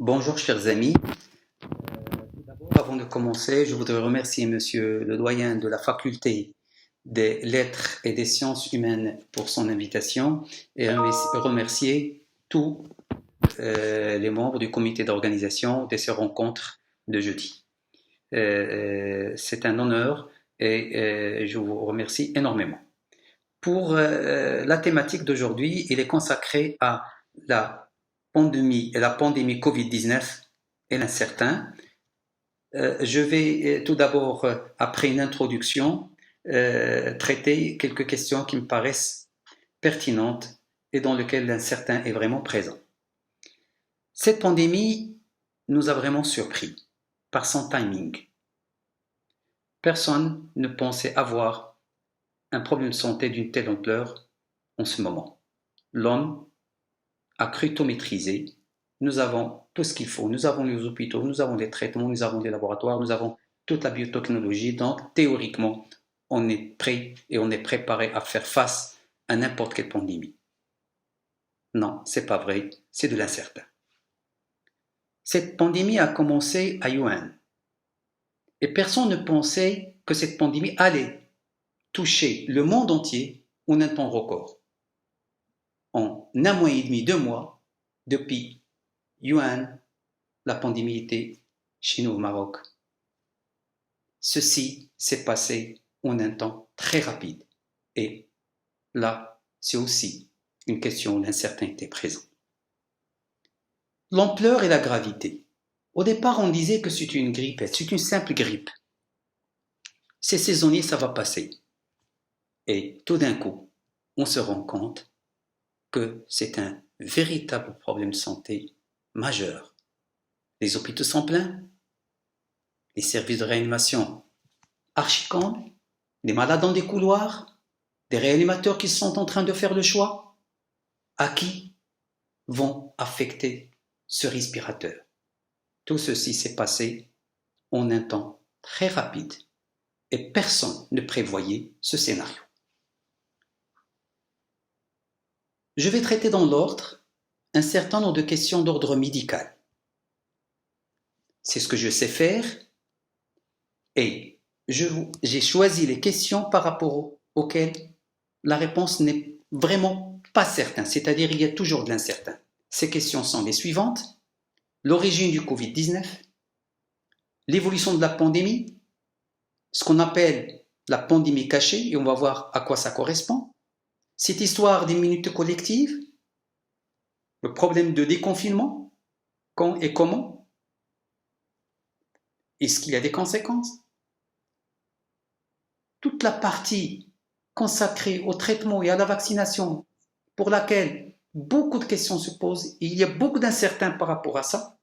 Bonjour chers amis. Tout d'abord, avant de commencer, je voudrais remercier Monsieur le doyen de la faculté des lettres et des sciences humaines pour son invitation et remercier tous les membres du comité d'organisation de ces rencontres de jeudi. C'est un honneur et je vous remercie énormément. Pour la thématique d'aujourd'hui, il est consacré à la pandémie Covid-19 et l'incertain. Je vais tout d'abord, après une introduction, traiter quelques questions qui me paraissent pertinentes et dans lesquelles l'incertain est vraiment présent. Cette pandémie nous a vraiment surpris par son timing. Personne ne pensait avoir un problème de santé d'une telle ampleur en ce moment. L'homme a cru tout maîtriser. Nous avons tout ce qu'il faut. Nous avons les hôpitaux, nous avons les traitements, nous avons les laboratoires, nous avons toute la biotechnologie. Donc, théoriquement, on est prêt et on est préparé à faire face à n'importe quelle pandémie. Non, c'est pas vrai. C'est de l'incertain. Cette pandémie a commencé à Wuhan. Et personne ne pensait que cette pandémie allait toucher le monde entier en un temps record. En un mois et demi, 2 mois, depuis Wuhan, la pandémie était chez nous au Maroc. Ceci s'est passé en un temps très rapide. Et là, c'est aussi une question où l'incertitude est présente. L'ampleur et la gravité. Au départ, on disait que c'est une grippe, c'est une simple grippe. C'est saisonnier, ça va passer. Et tout d'un coup, on se rend compte que c'est un véritable problème de santé majeur. Les hôpitaux sont pleins, les services de réanimation archi-combles, des malades dans des couloirs, des réanimateurs qui sont en train de faire le choix. À qui vont affecter ce respirateur? Tout ceci s'est passé en un temps très rapide et personne ne prévoyait ce scénario. Je vais traiter dans l'ordre un certain nombre de questions d'ordre médical. C'est ce que je sais faire et j'ai choisi les questions par rapport auxquelles la réponse n'est vraiment pas certaine, c'est-à-dire il y a toujours de l'incertain. Ces questions sont les suivantes. L'origine du Covid-19, l'évolution de la pandémie, ce qu'on appelle la pandémie cachée, et on va voir à quoi ça correspond, cette histoire d'immunité collective, le problème de déconfinement, quand et comment, est-ce qu'il y a des conséquences? Toute la partie consacrée au traitement et à la vaccination, pour laquelle beaucoup de questions se posent, et il y a beaucoup d'incertains par rapport à ça.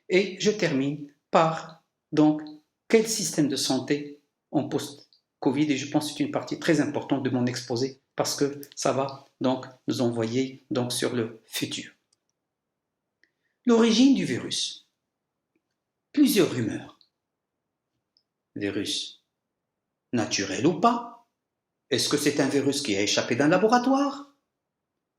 Et je termine par, donc, quel système de santé en post-Covid, et je pense que c'est une partie très importante de mon exposé, parce que ça va donc nous envoyer donc sur le futur. L'origine du virus. Plusieurs rumeurs. Virus naturel ou pas? Est-ce que c'est un virus qui a échappé d'un laboratoire?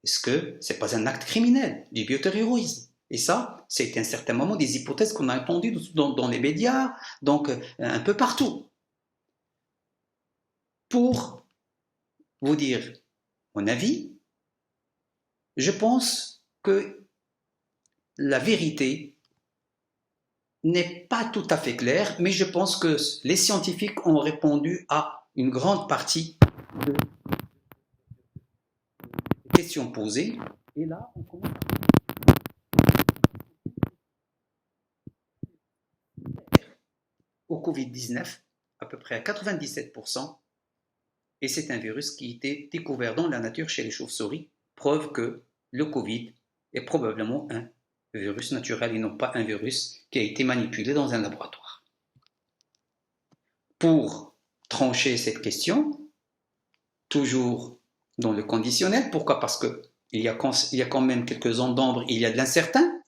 Est-ce que c'est pas un acte criminel, du bioterrorisme? Et ça, c'est à un certain moment des hypothèses qu'on a entendues dans les médias, donc un peu partout. Pour vous dire mon avis, je pense que la vérité n'est pas tout à fait claire, mais je pense que les scientifiques ont répondu à une grande partie des questions posées. Et là, on commence au Covid-19, à peu près à 97%, et c'est un virus qui a été découvert dans la nature chez les chauves-souris, preuve que le Covid est probablement un virus naturel et non pas un virus qui a été manipulé dans un laboratoire. Pour trancher cette question, toujours dans le conditionnel, pourquoi? Parce qu'il y a quand même quelques ondes d'ombre, il y a de l'incertain.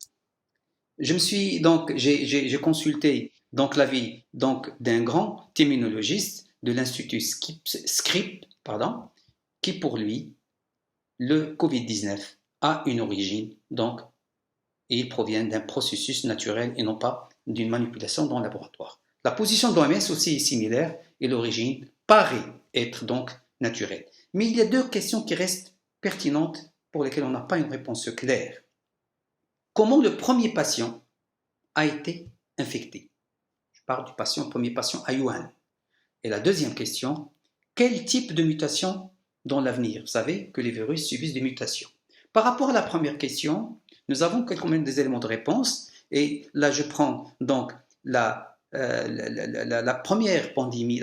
J'ai consulté donc l'avis donc d'un grand immunologiste de l'Institut Scrip, qui pour lui, le Covid-19 a une origine donc et ils proviennent d'un processus naturel et non pas d'une manipulation dans le laboratoire. La position de l'OMS aussi est similaire et l'origine paraît être donc naturelle. Mais il y a deux questions qui restent pertinentes pour lesquelles on n'a pas une réponse claire. Comment le premier patient a été infecté? Je parle du premier patient à Wuhan. Et la deuxième question, quel type de mutation dans l'avenir? Vous savez que les virus subissent des mutations. Par rapport à la première question, nous avons des éléments de réponse. Et là, je prends donc la première pandémie,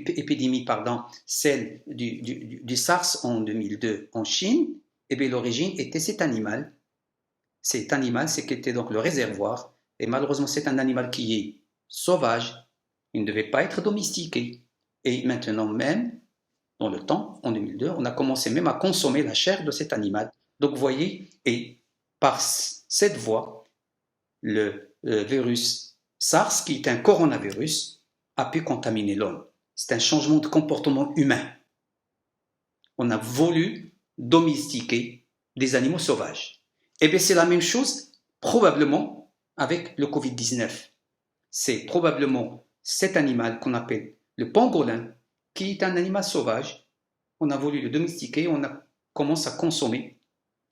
épidémie, celle du SARS en 2002 en Chine. Et bien l'origine était cet animal. Cet animal, c'est qui était donc le réservoir. Et malheureusement, c'est un animal qui est sauvage. Il ne devait pas être domestiqué. Et maintenant même, dans le temps, en 2002, on a commencé même à consommer la chair de cet animal. Donc vous voyez, et par cette voie, le virus SARS, qui est un coronavirus, a pu contaminer l'homme. C'est un changement de comportement humain. On a voulu domestiquer des animaux sauvages. Et bien c'est la même chose probablement avec le Covid-19. C'est probablement cet animal qu'on appelle le pangolin, qui est un animal sauvage. On a voulu le domestiquer, on commence à consommer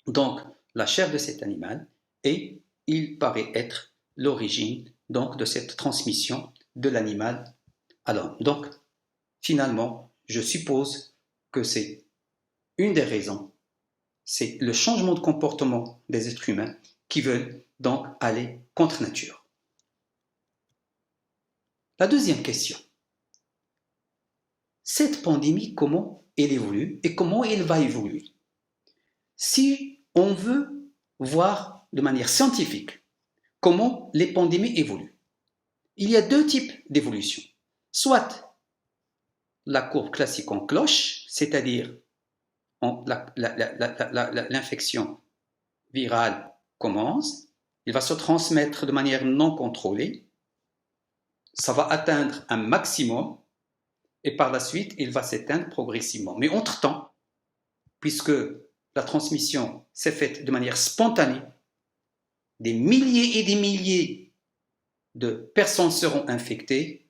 donc la chair de cet animal et il paraît être l'origine donc de cette transmission de l'animal à l'homme. Donc finalement, je suppose que c'est une des raisons, c'est le changement de comportement des êtres humains qui veulent donc aller contre nature. La deuxième question. Cette pandémie, comment elle évolue et comment elle va évoluer? Si on veut voir de manière scientifique comment les pandémies évoluent, il y a deux types d'évolution. Soit la courbe classique en cloche, c'est-à-dire l'infection virale commence, il va se transmettre de manière non contrôlée, ça va atteindre un maximum, et par la suite, il va s'éteindre progressivement. Mais entre-temps, puisque la transmission s'est faite de manière spontanée, des milliers et des milliers de personnes seront infectées,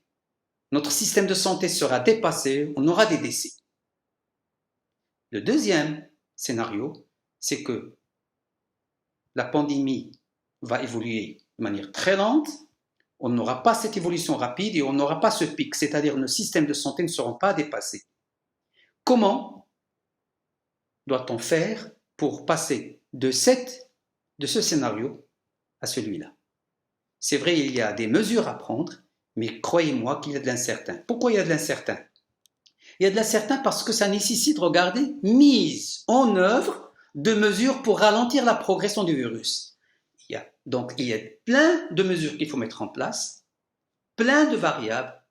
notre système de santé sera dépassé, on aura des décès. Le deuxième scénario, c'est que la pandémie va évoluer de manière très lente, on n'aura pas cette évolution rapide et on n'aura pas ce pic, c'est-à-dire nos systèmes de santé ne seront pas dépassés. Comment doit-on faire pour passer de ce scénario à celui-là? C'est vrai, il y a des mesures à prendre, mais croyez-moi qu'il y a de l'incertain. Pourquoi il y a de l'incertain? Il y a de l'incertain parce que ça nécessite, regardez, mise en œuvre de mesures pour ralentir la progression du virus. Donc, il y a plein de mesures qu'il faut mettre en place, plein de variables.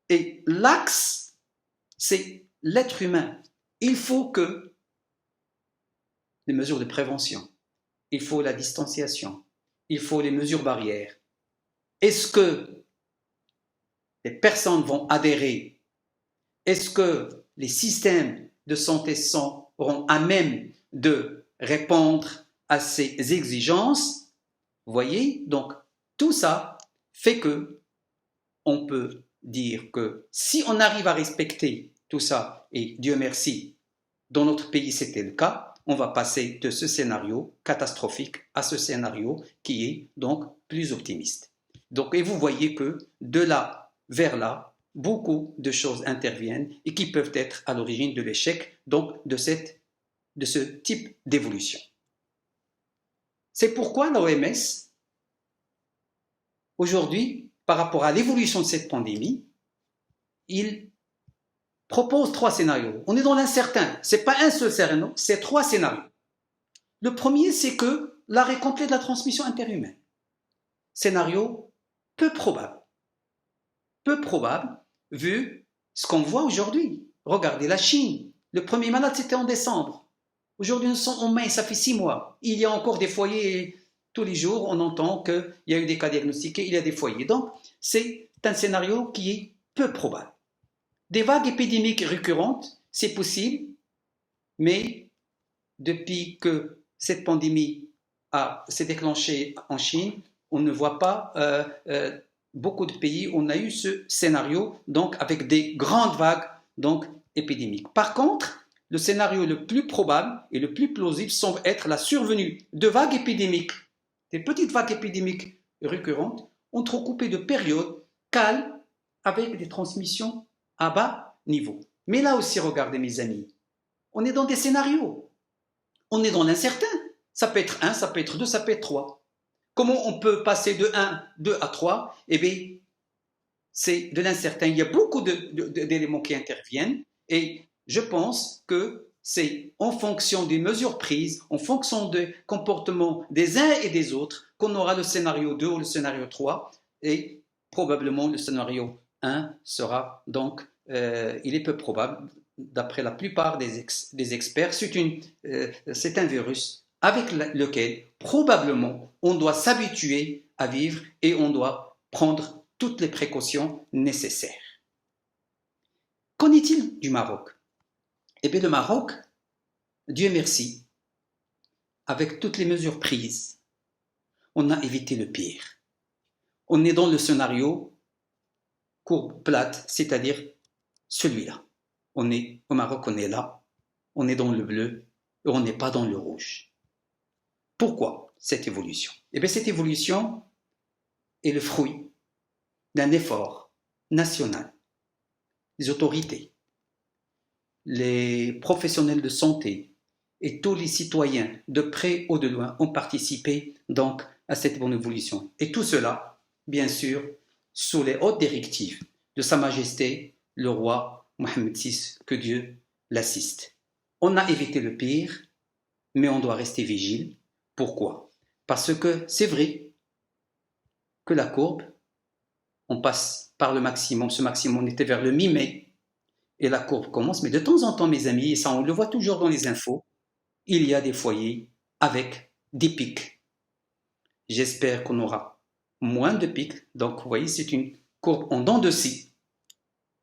Et l'axe, c'est l'être humain. Il faut que les mesures de prévention, il faut la distanciation, il faut les mesures barrières. Est-ce que les personnes vont adhérer? Est-ce que les systèmes de santé seront à même de répondre à ces exigences? Vous voyez, donc tout ça fait que on peut dire que si on arrive à respecter tout ça, et Dieu merci, dans notre pays c'était le cas, on va passer de ce scénario catastrophique à ce scénario qui est donc plus optimiste. Donc, et vous voyez que de là vers là, beaucoup de choses interviennent et qui peuvent être à l'origine de l'échec donc de ce type d'évolution. C'est pourquoi l'OMS, aujourd'hui, par rapport à l'évolution de cette pandémie, il propose 3 scénarios. On est dans l'incertain. Ce n'est pas un seul scénario, c'est 3 scénarios. Le premier, c'est que l'arrêt complet de la transmission interhumaine. Scénario peu probable. Peu probable, vu ce qu'on voit aujourd'hui. Regardez la Chine. Le premier malade, c'était en décembre. Aujourd'hui, nous sommes en mai, ça fait 6 mois. Il y a encore des foyers, tous les jours, on entend qu'il y a eu des cas diagnostiqués, il y a des foyers. Donc, c'est un scénario qui est peu probable. Des vagues épidémiques récurrentes, c'est possible, mais depuis que cette pandémie s'est déclenché en Chine, on ne voit pas beaucoup de pays, on a eu ce scénario donc avec des grandes vagues donc épidémiques. Par contre, le scénario le plus probable et le plus plausible semble être la survenue de vagues épidémiques, des petites vagues épidémiques récurrentes, entrecoupées de périodes calmes avec des transmissions à bas niveau. Mais là aussi, regardez mes amis, on est dans des scénarios, on est dans l'incertain. Ça peut être 1, ça peut être 2, ça peut être 3. Comment on peut passer de 1, 2 à 3? Eh bien, c'est de l'incertain. Il y a beaucoup d'éléments qui interviennent et je pense que c'est en fonction des mesures prises, en fonction des comportements des uns et des autres, qu'on aura le scénario 2 ou le scénario 3 et probablement le scénario 1 sera donc, il est peu probable, d'après la plupart des experts, c'est un virus avec lequel probablement on doit s'habituer à vivre et on doit prendre toutes les précautions nécessaires. Qu'en est-il du Maroc? Eh bien, le Maroc, Dieu merci, avec toutes les mesures prises, on a évité le pire. On est dans le scénario courbe plate, c'est-à-dire celui-là. On est au Maroc, on est là, on est dans le bleu et on n'est pas dans le rouge. Pourquoi cette évolution? Eh bien, cette évolution est le fruit d'un effort national. Les autorités, les professionnels de santé et tous les citoyens de près ou de loin ont participé donc à cette bonne évolution. Et tout cela, bien sûr, sous les hautes directives de Sa Majesté le roi Mohammed VI, que Dieu l'assiste. On a évité le pire, mais on doit rester vigile. Pourquoi? Parce que c'est vrai que la courbe, on passe par le maximum, ce maximum on était vers le mi-mai, et la courbe commence, mais de temps en temps, mes amis, et ça on le voit toujours dans les infos, il y a des foyers avec des pics. J'espère qu'on aura moins de pics, donc vous voyez, c'est une courbe en dents de scie.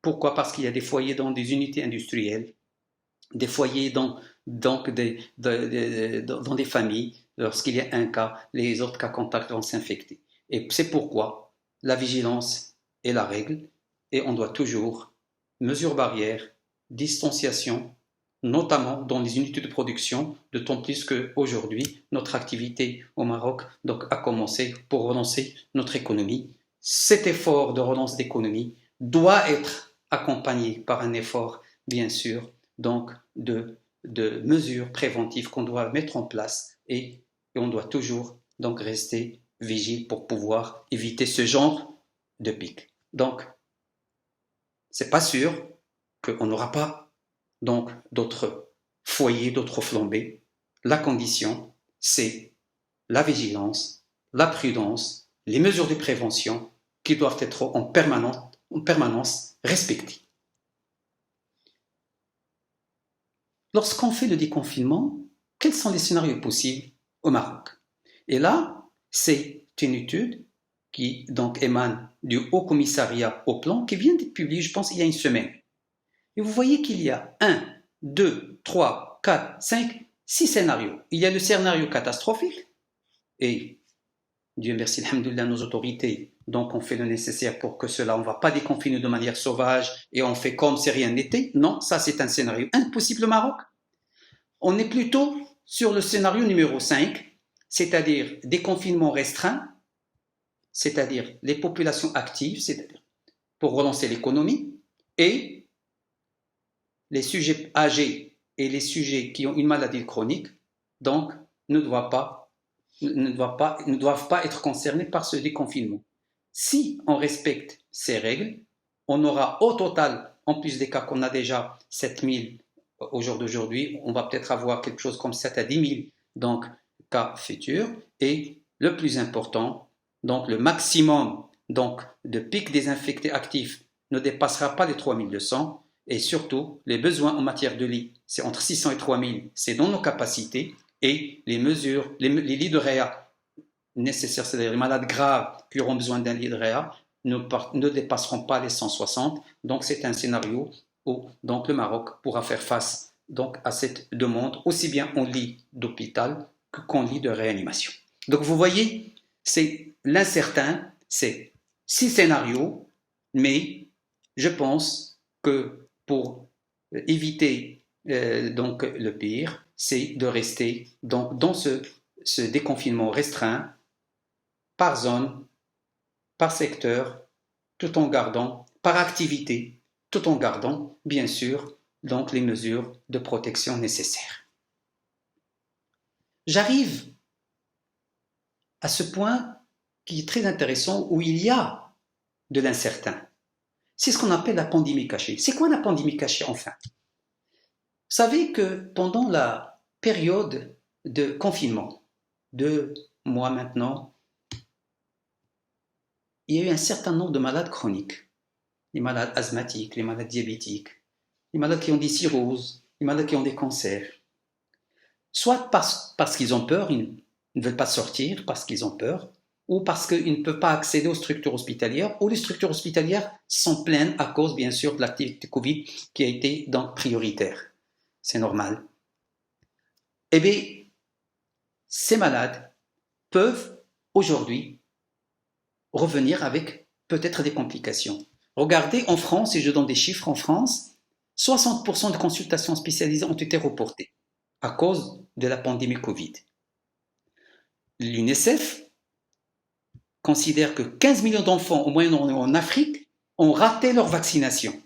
Pourquoi? Parce qu'il y a des foyers dans des unités industrielles, des foyers dans des familles. Lorsqu'il y a un cas, les autres cas contacts vont s'infecter. Et c'est pourquoi la vigilance est la règle et on doit toujours, mesures barrières, distanciation, notamment dans les unités de production, d'autant plus qu'aujourd'hui, notre activité au Maroc donc, a commencé pour relancer notre économie. Cet effort de relance d'économie doit être accompagné par un effort, bien sûr, donc de mesures préventives qu'on doit mettre en place et on doit toujours donc rester vigile pour pouvoir éviter ce genre de pic. Donc, c'est pas sûr qu'on n'aura pas donc d'autres foyers, d'autres flambées. La condition, c'est la vigilance, la prudence, les mesures de prévention qui doivent être en permanence respectées. Lorsqu'on fait le déconfinement, quels sont les scénarios possibles au Maroc? Et là, c'est une étude qui donc émane du Haut Commissariat au Plan qui vient d'être publiée, je pense, il y a une semaine. Et vous voyez qu'il y a 1, 2, 3, 4, 5, 6 scénarios. Il y a le scénario catastrophique et Dieu merci, alhamdoulilah, nos autorités, donc on fait le nécessaire pour que cela, on ne va pas déconfiner de manière sauvage et on fait comme si rien n'était. Non, ça c'est un scénario impossible au Maroc. On est plutôt sur le scénario numéro 5, c'est-à-dire des confinements restreints, c'est-à-dire les populations actives, c'est-à-dire pour relancer l'économie, et les sujets âgés et les sujets qui ont une maladie chronique, donc ne doivent pas être concernés par ce déconfinement. Si on respecte ces règles, on aura au total, en plus des cas qu'on a déjà 7000 au jour d'aujourd'hui, on va peut-être avoir quelque chose comme 7 à 10 000 donc, cas futurs. Et le plus important, donc le maximum donc, de pics désinfectés actifs ne dépassera pas les 3200. Et surtout, les besoins en matière de lits, c'est entre 600 et 3000, c'est dans nos capacités. Et les mesures, les lits de réa nécessaires, c'est-à-dire les malades graves qui auront besoin d'un lit de réa, ne dépasseront pas les 160. Donc c'est un scénario où donc, le Maroc pourra faire face donc, à cette demande, aussi bien en lit d'hôpital qu'en lit de réanimation. Donc vous voyez, c'est l'incertain, c'est 6 scénarios, mais je pense que pour éviter donc le pire, c'est de rester dans ce déconfinement restreint par zone, par secteur, tout en gardant, par activité, tout en gardant, bien sûr, donc les mesures de protection nécessaires. J'arrive à ce point qui est très intéressant où il y a de l'incertain. C'est ce qu'on appelle la pandémie cachée. C'est quoi la pandémie cachée enfin? Vous savez que pendant la période de confinement, 2 mois maintenant, il y a eu un certain nombre de malades chroniques. Les malades asthmatiques, les malades diabétiques, les malades qui ont des cirrhoses, les malades qui ont des cancers. Soit parce qu'ils ont peur, ils ne veulent pas sortir parce qu'ils ont peur, ou parce qu'ils ne peuvent pas accéder aux structures hospitalières, ou les structures hospitalières sont pleines à cause, bien sûr, de l'activité Covid qui a été donc prioritaire. C'est normal. Eh bien, ces malades peuvent aujourd'hui revenir avec peut-être des complications. Regardez, en France, et je donne des chiffres en France, 60% de consultations spécialisées ont été reportées à cause de la pandémie Covid. L'UNICEF considère que 15 millions d'enfants au Moyen-Orient en Afrique ont raté leur vaccination.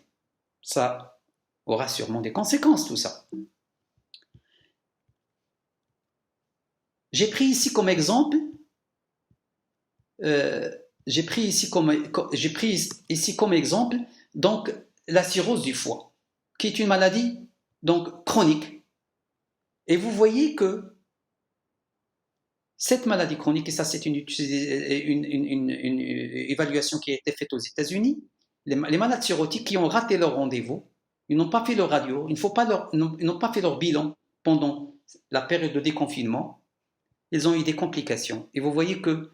Ça aura sûrement des conséquences, tout ça. J'ai pris ici comme exemple, donc la cirrhose du foie, qui est une maladie donc chronique. Et vous voyez que cette maladie chronique, et ça c'est une évaluation qui a été faite aux États-Unis, les malades cirrhotiques qui ont raté leur rendez-vous, ils n'ont pas fait leur radio, ils n'ont pas fait leur bilan pendant la période de déconfinement, ils ont eu des complications. Et vous voyez que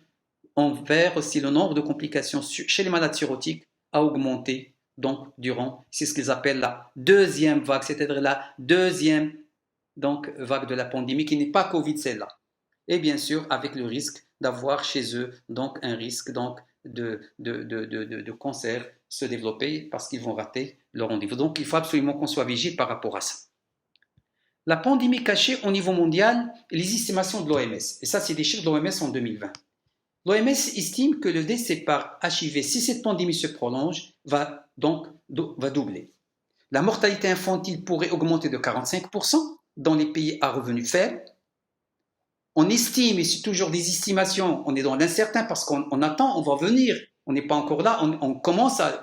envers aussi le nombre de complications chez les malades cirrhotiques a augmenté donc durant, c'est ce qu'ils appellent la deuxième vague, c'est-à-dire la deuxième donc, vague de la pandémie qui n'est pas Covid celle-là. Et bien sûr avec le risque d'avoir chez eux donc un risque donc de cancer se développer parce qu'ils vont rater leur rendez-vous. Donc il faut absolument qu'on soit vigile par rapport à ça. La pandémie cachée au niveau mondial, les estimations de l'OMS, et ça c'est des chiffres de l'OMS en 2020. L'OMS estime que le décès par HIV, si cette pandémie se prolonge, va doubler. La mortalité infantile pourrait augmenter de 45% dans les pays à revenus faibles. On estime, et c'est toujours des estimations, on est dans l'incertain parce qu'on attend, on va venir, on n'est pas encore là,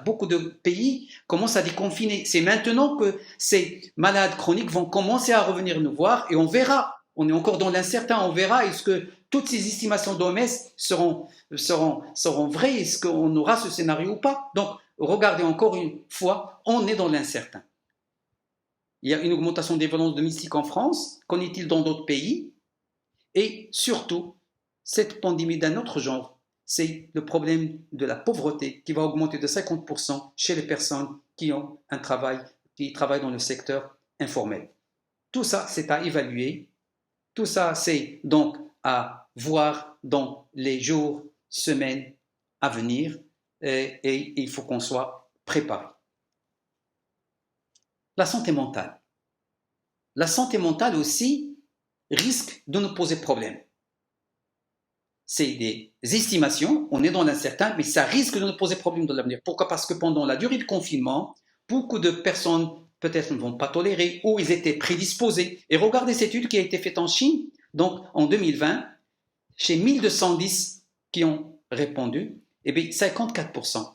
beaucoup de pays commencent à déconfiner. C'est maintenant que ces malades chroniques vont commencer à revenir nous voir et on verra. On est encore dans l'incertain, on verra est-ce que toutes ces estimations d'OMS seront vraies, est-ce qu'on aura ce scénario ou pas. Donc, regardez encore une fois, on est dans l'incertain. Il y a une augmentation des violences domestiques en France, qu'en est-il dans d'autres pays? Et surtout, cette pandémie d'un autre genre, c'est le problème de la pauvreté qui va augmenter de 50% chez les personnes qui ont un travail, qui travaillent dans le secteur informel. Tout ça, c'est à évaluer. Tout ça, c'est donc à voir dans les jours, semaines à venir et il faut qu'on soit préparé. La santé mentale. La santé mentale aussi risque de nous poser problème. C'est des estimations, on est dans l'incertain, mais ça risque de nous poser problème dans l'avenir. Pourquoi? Parce que pendant la durée de confinement, beaucoup de personnes peut-être ne vont pas tolérer ou ils étaient prédisposés. Et regardez cette étude qui a été faite en Chine, donc en 2020, chez 1210 qui ont répondu, eh bien 54%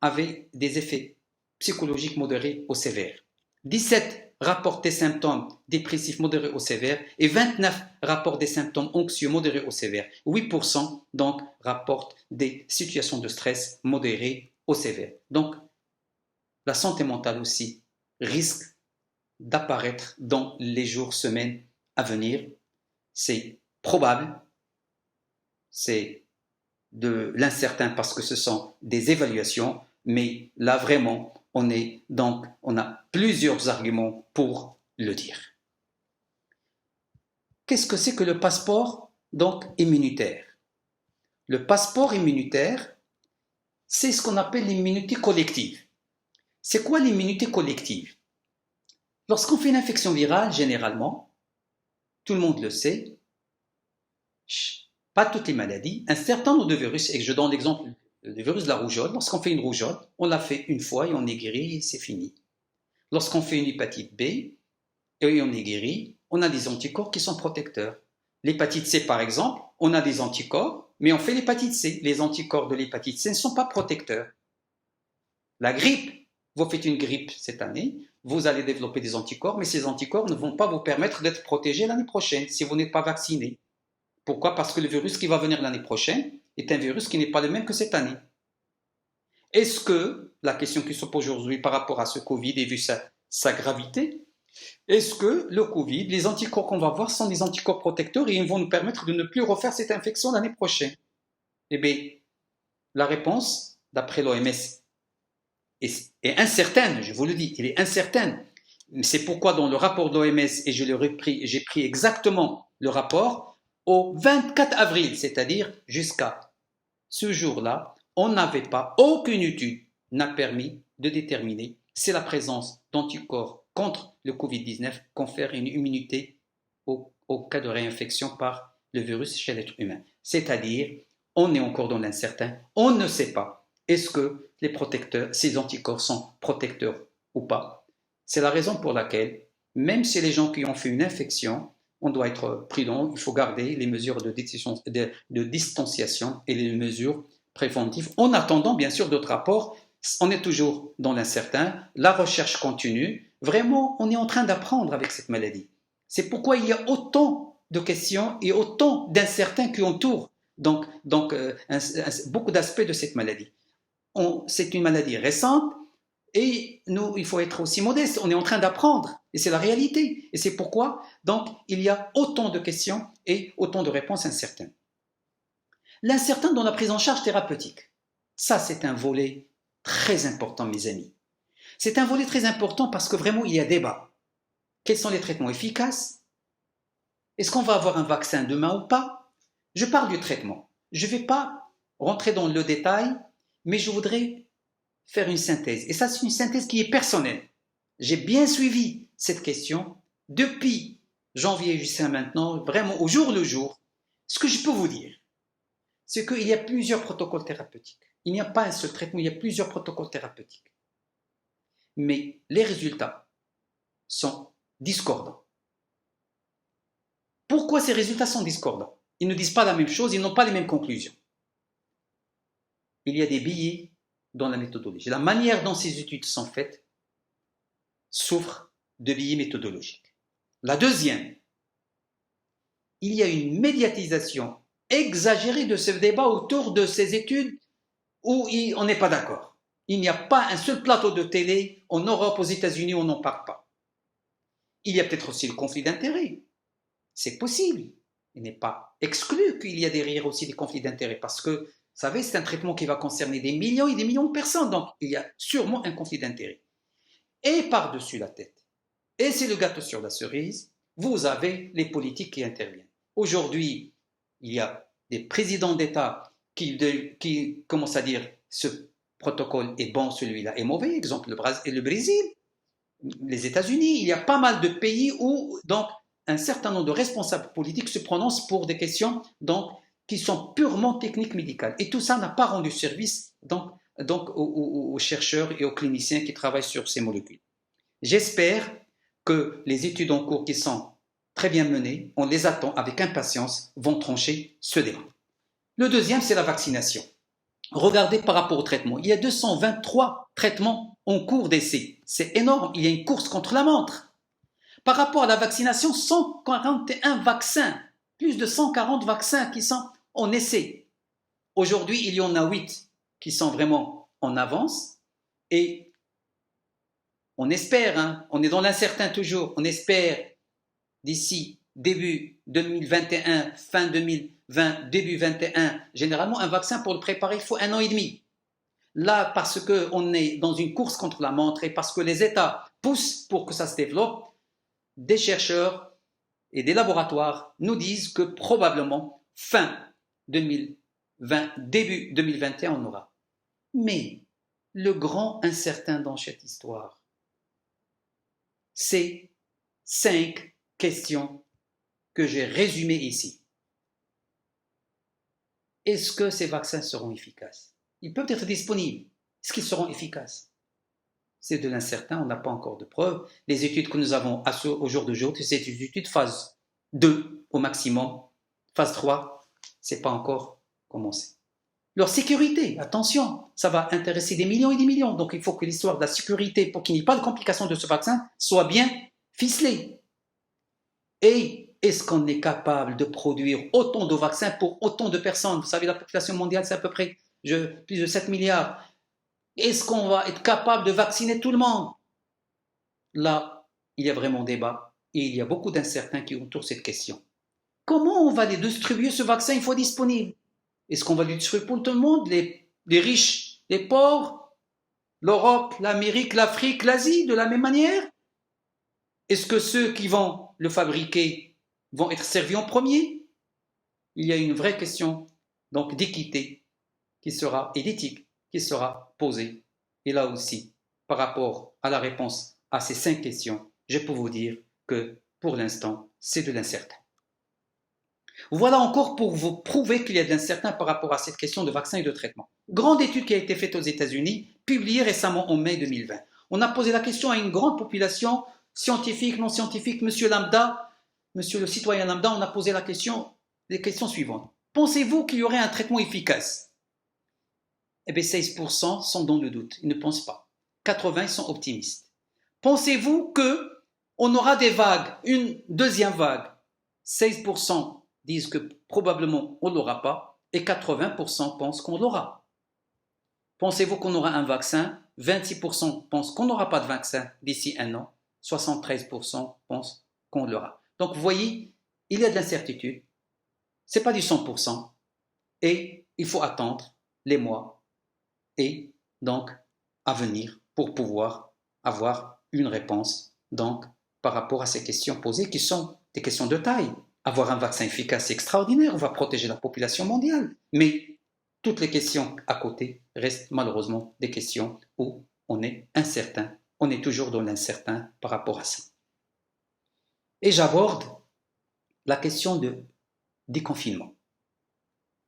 avaient des effets psychologiques modérés ou sévères. 17 rapportent des symptômes dépressifs modérés ou sévères et 29 rapportent des symptômes anxieux modérés ou sévères. 8% donc rapportent des situations de stress modérées ou sévères. Donc, la santé mentale aussi risque d'apparaître dans les jours, semaines à venir. C'est probable, c'est de l'incertain parce que ce sont des évaluations, mais là vraiment, on a plusieurs arguments pour le dire. Qu'est-ce que c'est que le passeport donc immunitaire. Le passeport immunitaire, c'est ce qu'on appelle l'immunité collective. C'est quoi l'immunité collective? Lorsqu'on fait une infection virale, généralement, tout le monde le sait, pas toutes les maladies, un certain nombre de virus, et je donne l'exemple du virus de la rougeole, lorsqu'on fait une rougeole, on l'a fait une fois et on est guéri et c'est fini. Lorsqu'on fait une hépatite B et on est guéri, on a des anticorps qui sont protecteurs. L'hépatite C, par exemple, on a des anticorps, mais on fait l'hépatite C. Les anticorps de l'hépatite C ne sont pas protecteurs. La grippe, vous faites une grippe cette année, vous allez développer des anticorps, mais ces anticorps ne vont pas vous permettre d'être protégé l'année prochaine si vous n'êtes pas vacciné. Pourquoi? Parce que le virus qui va venir l'année prochaine est un virus qui n'est pas le même que cette année. Est-ce que, la question qui se pose aujourd'hui par rapport à ce Covid et vu sa gravité, est-ce que le Covid, les anticorps qu'on va voir sont des anticorps protecteurs et ils vont nous permettre de ne plus refaire cette infection l'année prochaine? Eh bien, la réponse, d'après l'OMS, est incertaine, je vous le dis, elle est incertaine. C'est pourquoi dans le rapport de l'OMS, et j'ai pris exactement le rapport, au 24 avril, c'est-à-dire jusqu'à ce jour-là, on n'avait pas, aucune étude n'a permis de déterminer si la présence d'anticorps contre le Covid-19 confère une immunité au cas de réinfection par le virus chez l'être humain. C'est-à-dire, on est encore dans l'incertain, on ne sait pas est-ce que les protecteurs, ces anticorps sont protecteurs ou pas. C'est la raison pour laquelle, même chez les gens qui ont fait une infection, on doit être prudent, il faut garder les mesures de distanciation et les mesures préventives, en attendant bien sûr d'autres rapports. On est toujours dans l'incertain, la recherche continue. Vraiment, on est en train d'apprendre avec cette maladie. C'est pourquoi il y a autant de questions et autant d'incertains qui entourent beaucoup d'aspects de cette maladie. C'est une maladie récente et nous, il faut être aussi modeste. On est en train d'apprendre et c'est la réalité. Et c'est pourquoi, donc, il y a autant de questions et autant de réponses incertaines. L'incertain dans la prise en charge thérapeutique. Ça, c'est un volet très important, mes amis. C'est un volet très important parce que vraiment, il y a débat. Quels sont les traitements efficaces? Est-ce qu'on va avoir un vaccin demain ou pas? Je parle du traitement. Je ne vais pas rentrer dans le détail, mais je voudrais faire une synthèse. Et ça, c'est une synthèse qui est personnelle. J'ai bien suivi cette question depuis janvier jusqu'à maintenant, vraiment au jour le jour. Ce que je peux vous dire, c'est qu'il y a plusieurs protocoles thérapeutiques. Il n'y a pas un seul traitement, il y a plusieurs protocoles thérapeutiques. Mais les résultats sont discordants. Pourquoi ces résultats sont discordants? Ils ne disent pas la même chose, ils n'ont pas les mêmes conclusions. Il y a des biais dans la méthodologie. La manière dont ces études sont faites souffre de biais méthodologiques. La deuxième, il y a une médiatisation exagérée de ce débat autour de ces études où on n'est pas d'accord. Il n'y a pas un seul plateau de télé en Europe, aux États-Unis, on n'en parle pas. Il y a peut-être aussi le conflit d'intérêts. C'est possible. Il n'est pas exclu qu'il y a derrière aussi des conflits d'intérêts parce que, vous savez, c'est un traitement qui va concerner des millions et des millions de personnes. Donc, il y a sûrement un conflit d'intérêts. Et par-dessus la tête, et c'est le gâteau sur la cerise, vous avez les politiques qui interviennent. Aujourd'hui, il y a des présidents d'État qui commencent à dire ce protocole est bon, celui-là est mauvais. Exemple, le Brésil, les États-Unis, il y a pas mal de pays où donc un certain nombre de responsables politiques se prononcent pour des questions donc, qui sont purement techniques médicales. Et tout ça n'a pas rendu service donc aux chercheurs et aux cliniciens qui travaillent sur ces molécules. J'espère que les études en cours qui sont très bien menées, on les attend avec impatience, vont trancher ce débat. Le deuxième, c'est la vaccination. Regardez par rapport au traitement. Il y a 223 traitements en cours d'essai. C'est énorme. Il y a une course contre la montre. Par rapport à la vaccination, 141 vaccins, plus de 140 vaccins qui sont en essai. Aujourd'hui, il y en a 8 qui sont vraiment en avance et on espère, on est dans l'incertain toujours, on espère d'ici début 2021, fin 2020, début 2021, généralement un vaccin pour le préparer, il faut 1 an et demi. Là, parce qu'on est dans une course contre la montre et parce que les États poussent pour que ça se développe, des chercheurs et des laboratoires nous disent que probablement fin 2020, début 2021, on aura. Mais le grand incertain dans cette histoire, c'est 5 questions que j'ai résumées ici. Est-ce que ces vaccins seront efficaces? Ils peuvent être disponibles. Est-ce qu'ils seront efficaces? C'est de l'incertain, on n'a pas encore de preuves. Les études que nous avons au jour d'aujourd'hui, c'est des études phase 2 au maximum. Phase 3, ce n'est pas encore commencé. Leur sécurité, attention, ça va intéresser des millions et des millions. Donc il faut que l'histoire de la sécurité, pour qu'il n'y ait pas de complications de ce vaccin, soit bien ficelée. Et est-ce qu'on est capable de produire autant de vaccins pour autant de personnes? Vous savez, la population mondiale, c'est à peu près plus de 7 milliards. Est-ce qu'on va être capable de vacciner tout le monde? Là, il y a vraiment débat et il y a beaucoup d'incertains qui entourent cette question. Comment on va les distribuer ce vaccin une fois disponible? Est-ce qu'on va le distribuer pour tout le monde, les riches, les pauvres, l'Europe, l'Amérique, l'Afrique, l'Asie, de la même manière? Est-ce que ceux qui vont le fabriquer vont être servis en premier? Il y a une vraie question donc d'équité qui sera et d'éthique qui sera posée. Et là aussi, par rapport à la réponse à ces 5 questions, je peux vous dire que pour l'instant, c'est de l'incertain. Voilà encore pour vous prouver qu'il y a de l'incertain par rapport à cette question de vaccin et de traitement. Grande étude qui a été faite aux États-Unis, publiée récemment en mai 2020. On a posé la question à une grande population scientifique, non scientifique, monsieur lambda, monsieur le citoyen lambda, on a posé les questions suivantes. Pensez-vous qu'il y aurait un traitement efficace? Eh bien, 16% sont dans le doute, ils ne pensent pas. 80% sont optimistes. Pensez-vous qu'on aura des vagues, une deuxième vague? 16% disent que probablement on ne l'aura pas et 80% pensent qu'on l'aura. Pensez-vous qu'on aura un vaccin? 26% pensent qu'on n'aura pas de vaccin d'ici un an. 73% pensent qu'on l'aura. Donc vous voyez, il y a de l'incertitude. Ce n'est pas du 100% et il faut attendre les mois et donc à venir pour pouvoir avoir une réponse donc par rapport à ces questions posées qui sont des questions de taille. Avoir un vaccin efficace, c'est extraordinaire, on va protéger la population mondiale. Mais toutes les questions à côté restent malheureusement des questions où on est incertain. On est toujours dans l'incertain par rapport à ça. Et j'aborde la question de déconfinement.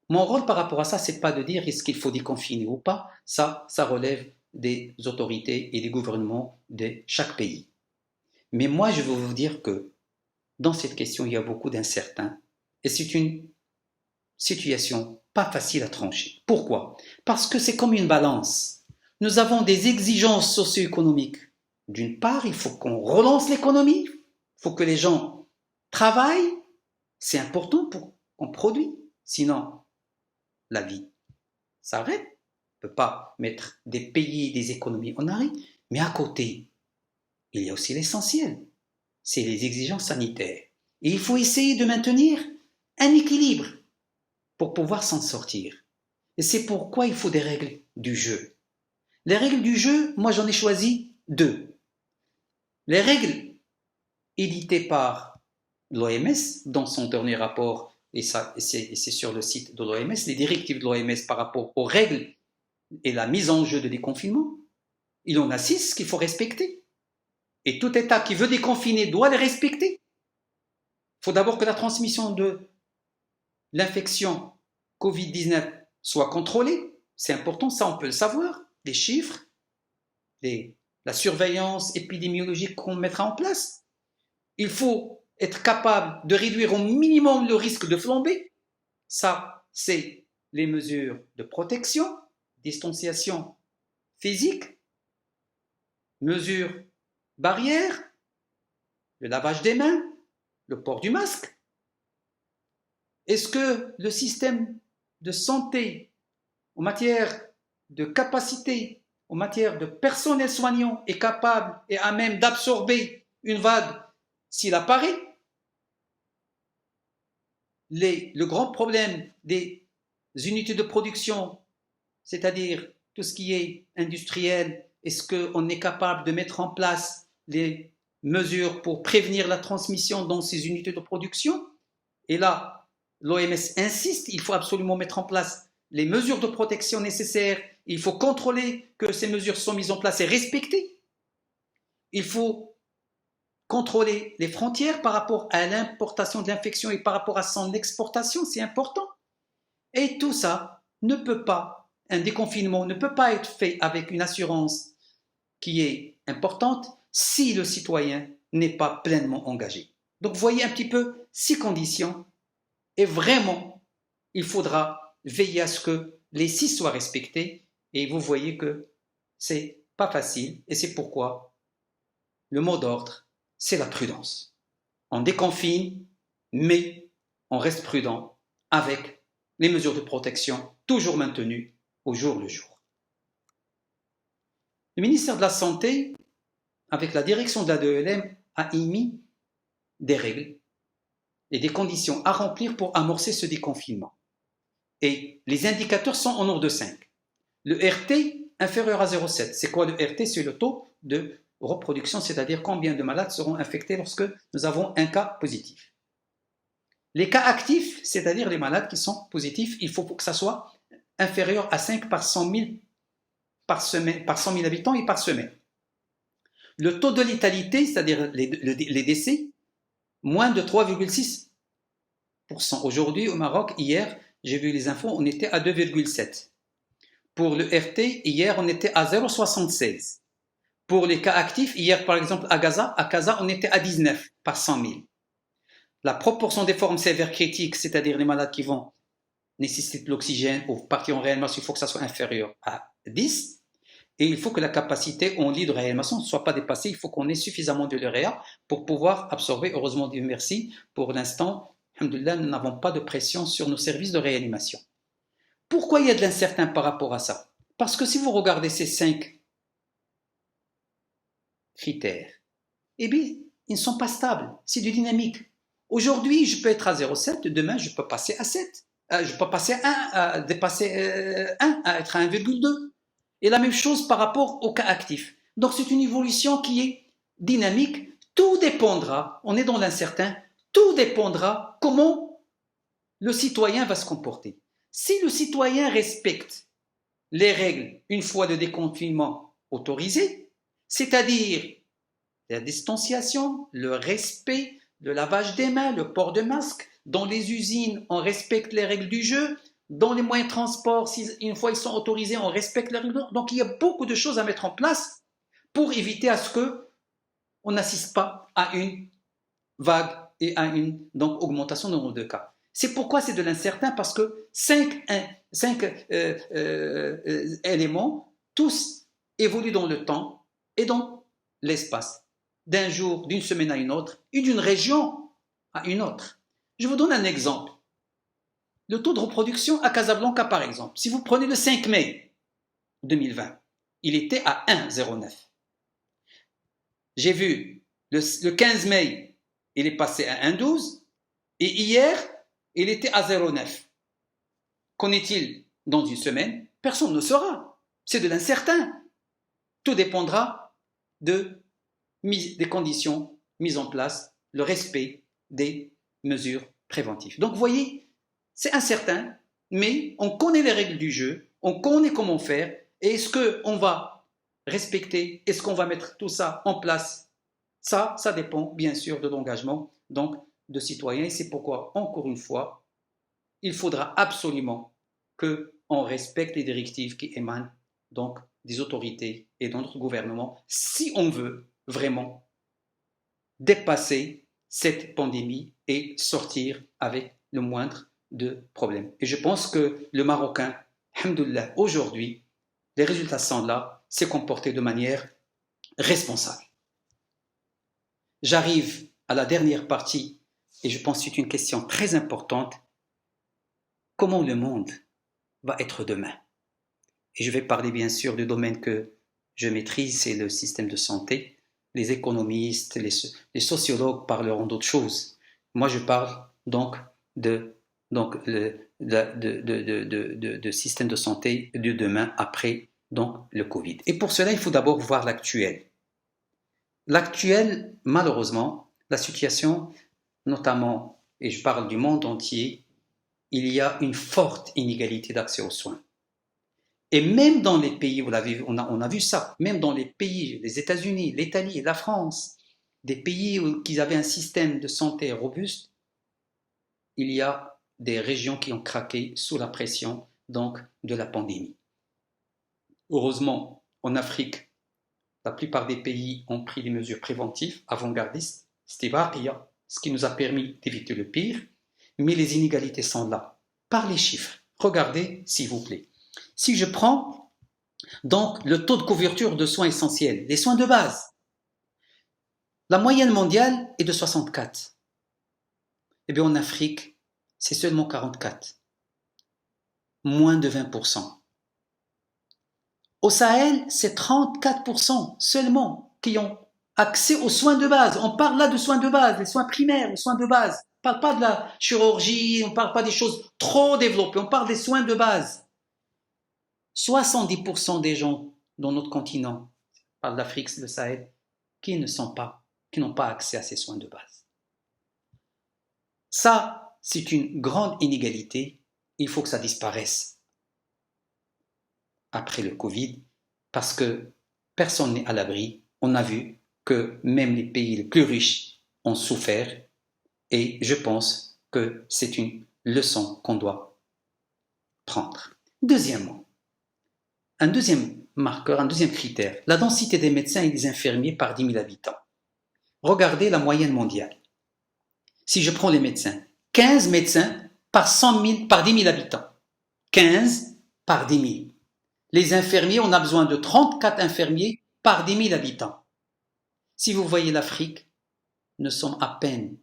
Mon rôle par rapport à ça, c'est pas de dire est-ce qu'il faut déconfiner ou pas. Ça relève des autorités et des gouvernements de chaque pays. Mais moi, je veux vous dire que dans cette question, il y a beaucoup d'incertains et c'est une situation pas facile à trancher. Pourquoi? Parce que c'est comme une balance. Nous avons des exigences socio-économiques. D'une part, il faut qu'on relance l'économie, il faut que les gens travaillent, c'est important pour qu'on produise, sinon la vie s'arrête. On ne peut pas mettre des pays, des économies en arrêt. Mais à côté, il y a aussi l'essentiel, c'est les exigences sanitaires. Et il faut essayer de maintenir un équilibre pour pouvoir s'en sortir. Et c'est pourquoi il faut des règles du jeu. Les règles du jeu, moi j'en ai choisi 2. Les règles éditées par l'OMS dans son dernier rapport, et c'est sur le site de l'OMS, les directives de l'OMS par rapport aux règles et la mise en jeu de déconfinement, il en a 6 qu'il faut respecter. Et tout État qui veut déconfiner doit les respecter. Il faut d'abord que la transmission de l'infection Covid-19 soit contrôlée. C'est important, ça on peut le savoir. Les chiffres, la surveillance épidémiologique qu'on mettra en place. Il faut être capable de réduire au minimum le risque de flamber. Ça, c'est les mesures de protection, distanciation physique, mesures barrières, le lavage des mains, le port du masque. Est-ce que le système de santé en matière de capacité, en matière de personnel soignant est capable et à même d'absorber une vague s'il apparaît? Le grand problème des unités de production, c'est-à-dire tout ce qui est industriel, est-ce qu'on est capable de mettre en place les mesures pour prévenir la transmission dans ces unités de production. Et là, l'OMS insiste, il faut absolument mettre en place les mesures de protection nécessaires. Il faut contrôler que ces mesures sont mises en place et respectées. Il faut contrôler les frontières par rapport à l'importation de l'infection et par rapport à son exportation, c'est important. Et tout ça ne peut pas, un déconfinement ne peut pas être fait avec une assurance qui est importante si le citoyen n'est pas pleinement engagé. Donc vous voyez un petit peu ces conditions et vraiment il faudra veiller à ce que les 6 soient respectés et vous voyez que c'est pas facile et c'est pourquoi le mot d'ordre c'est la prudence. On déconfine mais on reste prudent avec les mesures de protection toujours maintenues au jour le jour. Le ministère de la Santé, avec la direction de la DELM, a émis des règles et des conditions à remplir pour amorcer ce déconfinement. Et les indicateurs sont en nombre de 5. Le RT inférieur à 0,7. C'est quoi le RT? C'est le taux de reproduction, c'est-à-dire combien de malades seront infectés lorsque nous avons un cas positif. Les cas actifs, c'est-à-dire les malades qui sont positifs, il faut que ça soit inférieur à 5 par 100 000 par semaine, par 100 000 habitants et par semaine. Le taux de létalité, c'est-à-dire les décès, moins de 3,6%. Aujourd'hui, au Maroc, hier, j'ai vu les infos, on était à 2,7%. Pour le RT, hier, on était à 0,76%. Pour les cas actifs, hier, par exemple, à Gaza, on était à 19 par 100 000. La proportion des formes sévères critiques, c'est-à-dire les malades qui vont nécessiter de l'oxygène ou partir en réanimation, il faut que ça soit inférieur à 10. Et il faut que la capacité en lit de réanimation ne soit pas dépassée. Il faut qu'on ait suffisamment de l'uréa pour pouvoir absorber. Heureusement, Dieu merci, pour l'instant, alhamdoulilah, nous n'avons pas de pression sur nos services de réanimation. Pourquoi il y a de l'incertain par rapport à ça? Parce que si vous regardez ces 5 critères, eh bien, ils ne sont pas stables. C'est du dynamique. Aujourd'hui, je peux être à 0,7, demain, je peux passer à 7. Je peux passer à 1, à dépasser 1, à être à 1,2. Et la même chose par rapport au cas actif. Donc c'est une évolution qui est dynamique. Tout dépendra, on est dans l'incertain, tout dépendra comment le citoyen va se comporter. Si le citoyen respecte les règles une fois le déconfinement autorisé, c'est-à-dire la distanciation, le respect, le lavage des mains, le port de masque, dans les usines, on respecte les règles du jeu, dans les moyens de transport, une fois ils sont autorisés, on respecte les règles. Donc il y a beaucoup de choses à mettre en place pour éviter à ce qu'on n'assiste pas à une vague et à une donc, augmentation du nombre de cas. C'est pourquoi c'est de l'incertain, parce que 5 éléments, tous évoluent dans le temps et dans l'espace, d'un jour, d'une semaine à une autre, et d'une région à une autre. Je vous donne un exemple. Le taux de reproduction à Casablanca, par exemple, si vous prenez le 5 mai 2020, il était à 1,09. J'ai vu le 15 mai, il est passé à 1,12 et hier, il était à 0,9. Qu'en est-il dans une semaine? Personne ne saura. C'est de l'incertain. Tout dépendra des conditions mises en place, le respect des mesures préventives. Donc, vous voyez, c'est incertain, mais on connaît les règles du jeu, on connaît comment faire, et est-ce qu'on va respecter, est-ce qu'on va mettre tout ça en place? Ça dépend bien sûr de l'engagement donc de citoyens, et c'est pourquoi, encore une fois, il faudra absolument qu'on respecte les directives qui émanent donc des autorités et de notre gouvernement si on veut vraiment dépasser cette pandémie et sortir avec le moindre de problèmes. Et je pense que le Marocain, alhamdoulilah, aujourd'hui, les résultats sont là, s'est comporté de manière responsable. J'arrive à la dernière partie et je pense que c'est une question très importante. Comment le monde va être demain? Et je vais parler bien sûr du domaine que je maîtrise, c'est le système de santé. Les économistes, les sociologues parleront d'autres choses. Moi, je parle donc de système de santé de demain après donc le Covid. Et pour cela, il faut d'abord voir l'actuel. L'actuel, malheureusement, la situation, notamment, et je parle du monde entier, il y a une forte inégalité d'accès aux soins. Et même dans les pays, on a vu ça, même dans les pays, les États-Unis, l'Italie, la France, des pays qui avaient un système de santé robuste, il y a des régions qui ont craqué sous la pression donc de la pandémie. Heureusement, en Afrique, la plupart des pays ont pris des mesures préventives, avant-gardistes, ce qui nous a permis d'éviter le pire, mais les inégalités sont là, par les chiffres. Regardez, s'il vous plaît. Si je prends donc le taux de couverture de soins essentiels, les soins de base, la moyenne mondiale est de 64. Eh bien, en Afrique, c'est seulement 44, moins de 20%. Au Sahel, c'est 34% seulement qui ont accès aux soins de base. On parle là de soins de base, les soins primaires, les soins de base. On ne parle pas de la chirurgie, on ne parle pas des choses trop développées, on parle des soins de base. 70% des gens dans notre continent, on parle d'Afrique, le Sahel, qui n'ont pas accès à ces soins de base. Ça, c'est une grande inégalité. Il faut que ça disparaisse après le Covid, parce que personne n'est à l'abri. On a vu que même les pays les plus riches ont souffert, et je pense que c'est une leçon qu'on doit prendre. Deuxièmement, un deuxième marqueur, un deuxième critère, la densité des médecins et des infirmiers par 10 000 habitants. Regardez la moyenne mondiale. Si je prends les médecins, 15 médecins par 10 000 habitants. 15 par 10 000. Les infirmiers, on a besoin de 34 infirmiers par 10 000 habitants. Si vous voyez l'Afrique, nous sommes à peine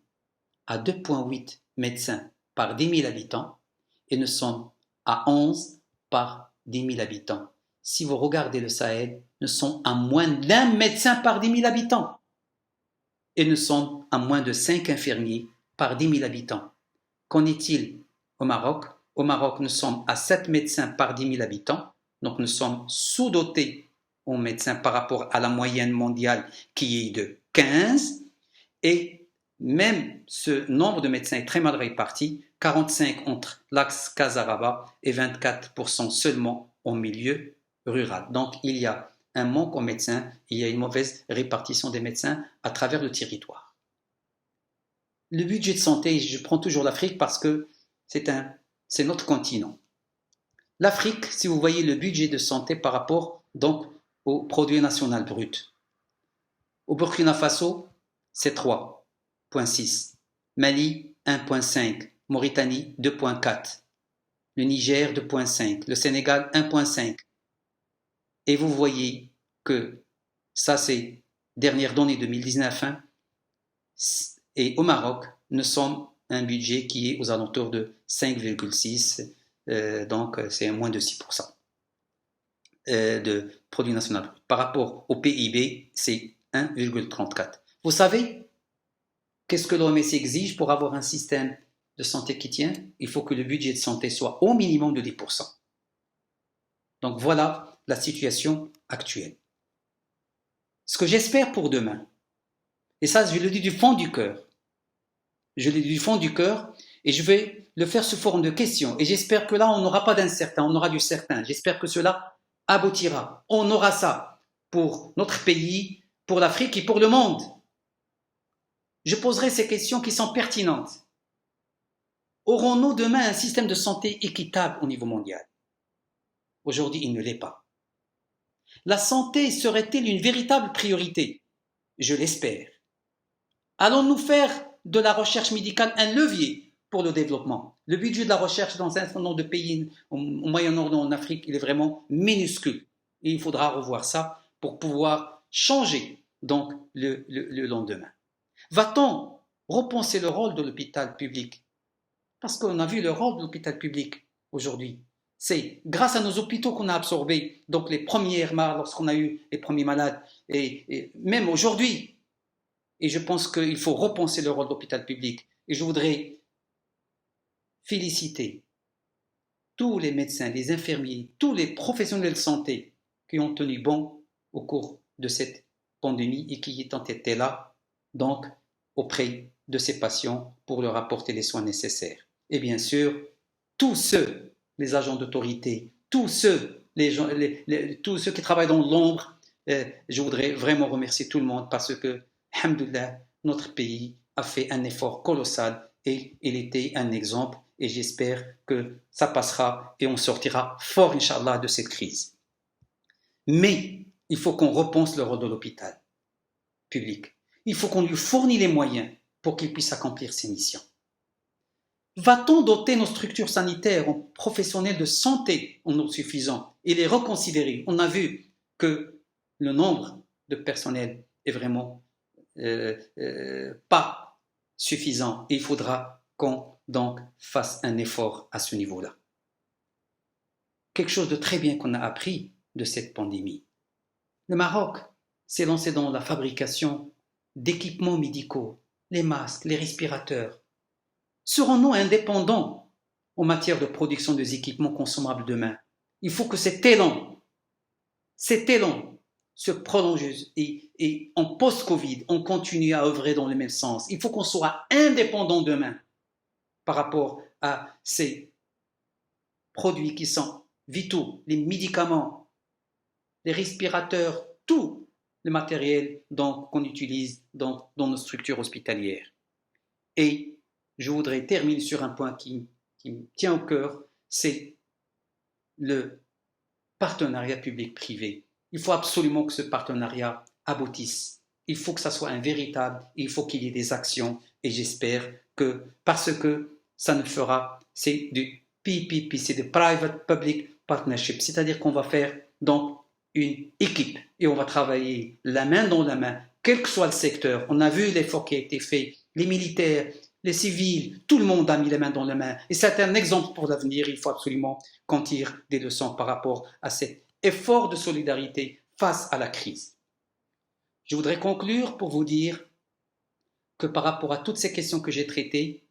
à 2,8 médecins par 10 000 habitants et nous sommes à 11 par 10 000 habitants. Si vous regardez le Sahel, nous sommes à moins d'1 médecin par 10 000 habitants et nous sommes à moins de 5 infirmiers par 10 000 habitants. Qu'en est-il au Maroc? Au Maroc, nous sommes à 7 médecins par 10 000 habitants. Donc nous sommes sous-dotés en médecins par rapport à la moyenne mondiale qui est de 15. Et même ce nombre de médecins est très mal réparti, 45 entre l'axe Casaraba et 24% seulement en milieu rural. Donc il y a un manque en médecins, il y a une mauvaise répartition des médecins à travers le territoire. Le budget de santé, je prends toujours l'Afrique parce que c'est notre continent. L'Afrique, si vous voyez le budget de santé par rapport donc au produit national brut. Au Burkina Faso, c'est 3,6. Mali, 1,5. Mauritanie, 2,4. Le Niger, 2,5. Le Sénégal, 1,5. Et vous voyez que ça, c'est dernière donnée 2019. Et au Maroc, nous sommes un budget qui est aux alentours de 5,6. Donc c'est moins de 6% de produit national brut. Par rapport au PIB, c'est 1,34. Vous savez, qu'est-ce que l'OMS exige pour avoir un système de santé qui tient? Il faut que le budget de santé soit au minimum de 10%. Donc voilà la situation actuelle. Ce que j'espère pour demain, et ça je le dis du fond du cœur, je le dis du fond du cœur, et je vais le faire sous forme de questions. Et j'espère que là, on n'aura pas d'incertain, on aura du certain. J'espère que cela aboutira. On aura ça pour notre pays, pour l'Afrique et pour le monde. Je poserai ces questions qui sont pertinentes. Aurons-nous demain un système de santé équitable au niveau mondial? Aujourd'hui, il ne l'est pas. La santé serait-elle une véritable priorité? Je l'espère. Allons-nous faire de la recherche médicale un levier pour le développement? Le budget de la recherche dans un certain nombre de pays au Moyen-Orient, en Afrique, il est vraiment minuscule. Et il faudra revoir ça pour pouvoir changer donc le lendemain. Va-t-on repenser le rôle de l'hôpital public? Parce qu'on a vu le rôle de l'hôpital public aujourd'hui. C'est grâce à nos hôpitaux qu'on a absorbé donc les premières malades, lorsqu'on a eu les premiers malades, et même aujourd'hui. Et je pense qu'il faut repenser le rôle de l'hôpital public. Et je voudrais féliciter tous les médecins, les infirmiers, tous les professionnels de santé qui ont tenu bon au cours de cette pandémie et qui ont été là, donc, auprès de ces patients pour leur apporter les soins nécessaires. Et bien sûr, tous ceux, les agents d'autorité, tous ceux, tous ceux qui travaillent dans l'ombre, je voudrais vraiment remercier tout le monde parce que, alhamdoulilah, notre pays a fait un effort colossal et il était un exemple et j'espère que ça passera et on sortira fort, Inch'Allah, de cette crise. Mais il faut qu'on repense le rôle de l'hôpital public. Il faut qu'on lui fournisse les moyens pour qu'il puisse accomplir ses missions. Va-t-on doter nos structures sanitaires en professionnels de santé en nombre suffisant et les reconsidérer? On a vu que le nombre de personnel est vraiment pas suffisant et il faudra qu'on donc fasse un effort à ce niveau-là. Quelque chose de très bien qu'on a appris de cette pandémie. Le Maroc s'est lancé dans la fabrication d'équipements médicaux, les masques, les respirateurs. Serons-nous indépendants en matière de production des équipements consommables demain? Il faut que cet élan se prolonge et en post-Covid, on continue à œuvrer dans le même sens. Il faut qu'on soit indépendant demain par rapport à ces produits qui sont vitaux, les médicaments, les respirateurs, tout le matériel qu'on utilise dans nos structures hospitalières. Et je voudrais terminer sur un point qui me tient au cœur, c'est le partenariat public-privé. Il faut absolument que ce partenariat aboutisse. Il faut que ça soit un véritable, il faut qu'il y ait des actions et j'espère que, parce que ça ne fera, c'est du PPP, c'est du Private Public Partnership, c'est-à-dire qu'on va faire donc une équipe et on va travailler la main dans la main, quel que soit le secteur. On a vu l'effort qui a été fait, les militaires, les civils, tout le monde a mis les mains dans la main. Et c'est un exemple pour l'avenir. Il faut absolument qu'on tire des leçons par rapport à cet effort de solidarité face à la crise. Je voudrais conclure pour vous dire que par rapport à toutes ces questions que j'ai traitées,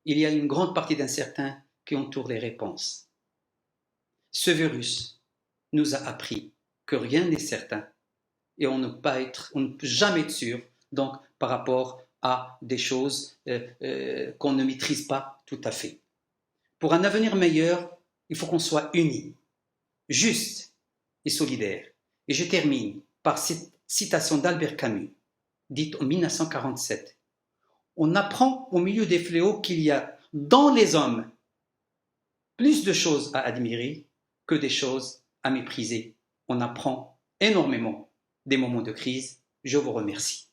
il y a une grande partie d'incertains qui entourent les réponses. Ce virus nous a appris que rien n'est certain et on ne peut jamais être sûr donc par rapport à des choses qu'on ne maîtrise pas tout à fait. Pour un avenir meilleur, il faut qu'on soit unis, juste et solidaire. Et je termine par cette citation d'Albert Camus, dite en 1947. On apprend au milieu des fléaux qu'il y a dans les hommes plus de choses à admirer que des choses à mépriser. On apprend énormément des moments de crise. Je vous remercie.